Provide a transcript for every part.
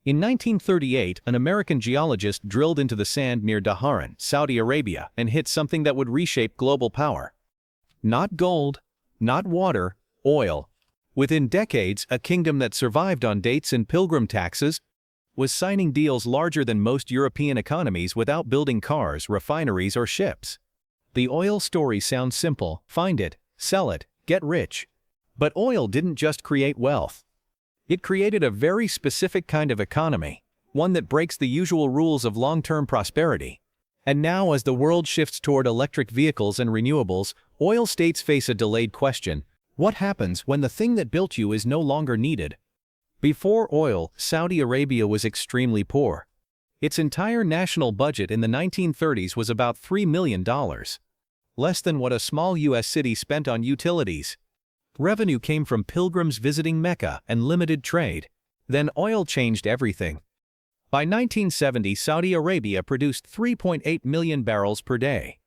In 1938, an American geologist drilled into the sand near Dhahran, Saudi Arabia, and hit something that would reshape global power. Not gold, not water, oil. Within decades, a kingdom that survived on dates and pilgrim taxes was signing deals larger than most European economies without building cars, refineries, or ships. The oil story sounds simple: find it, sell it, get rich. But oil didn't just create wealth. It created a very specific kind of economy, one that breaks the usual rules of long-term prosperity. And now, as the world shifts toward electric vehicles and renewables, oil states face a delayed question: what happens when the thing that built you is no longer needed? Before oil, Saudi Arabia was extremely poor. Its entire national budget in the 1930s was about $3 million, less than what a small U.S. city spent on utilities. Revenue came from pilgrims visiting Mecca and limited trade. Then oil changed everything. By 1970, Saudi Arabia produced 3.8 million barrels per day.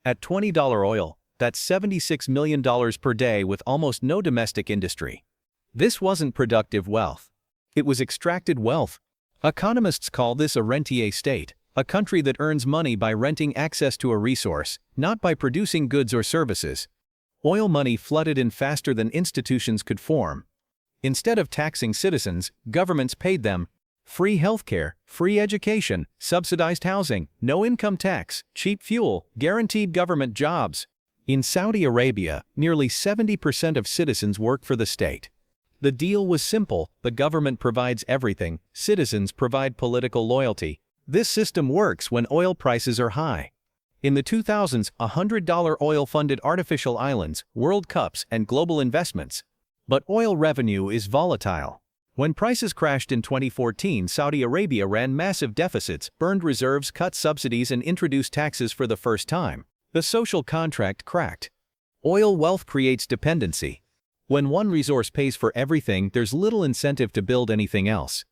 At $20 oil, that's $76 million per day with almost no domestic industry. This wasn't productive wealth. It was extracted wealth. Economists call this a rentier state, a country that earns money by renting access to a resource, not by producing goods or services. Oil money flooded in faster than institutions could form. Instead of taxing citizens, governments paid them. Free healthcare, free education, subsidized housing, no income tax, cheap fuel, guaranteed government jobs. In Saudi Arabia, nearly 70% of citizens work for the state. The deal was simple: the government provides everything, citizens provide political loyalty. This system works when oil prices are high. In the 2000s, $100 oil funded artificial islands, World Cups, and global investments. But oil revenue is volatile. When prices crashed in 2014, Saudi Arabia ran massive deficits, burned reserves, cut subsidies, and introduced taxes for the first time. The social contract cracked. Oil wealth creates dependency. When one resource pays for everything, there's little incentive to build anything else.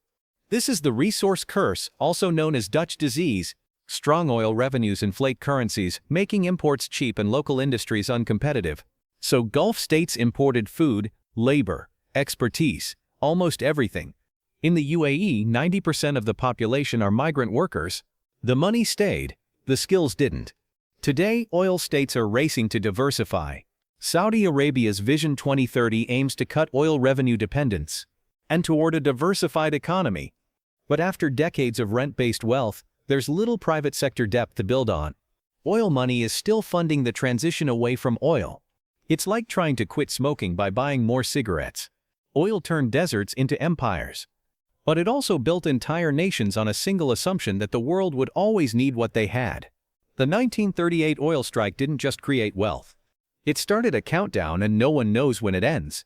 This is the resource curse, also known as Dutch disease. Strong oil revenues inflate currencies, making imports cheap and local industries uncompetitive. So Gulf states imported food, labor, expertise, almost everything. In the UAE, 90% of the population are migrant workers. The money stayed, the skills didn't. Today, oil states are racing to diversify. Saudi Arabia's Vision 2030 aims to cut oil revenue dependence and toward a diversified economy. But after decades of rent-based wealth, there's little private sector depth to build on. Oil money is still funding the transition away from oil. It's like trying to quit smoking by buying more cigarettes. Oil turned deserts into empires. But it also built entire nations on a single assumption that the world would always need what they had. The 1938 oil strike didn't just create wealth. It started a countdown, and no one knows when it ends.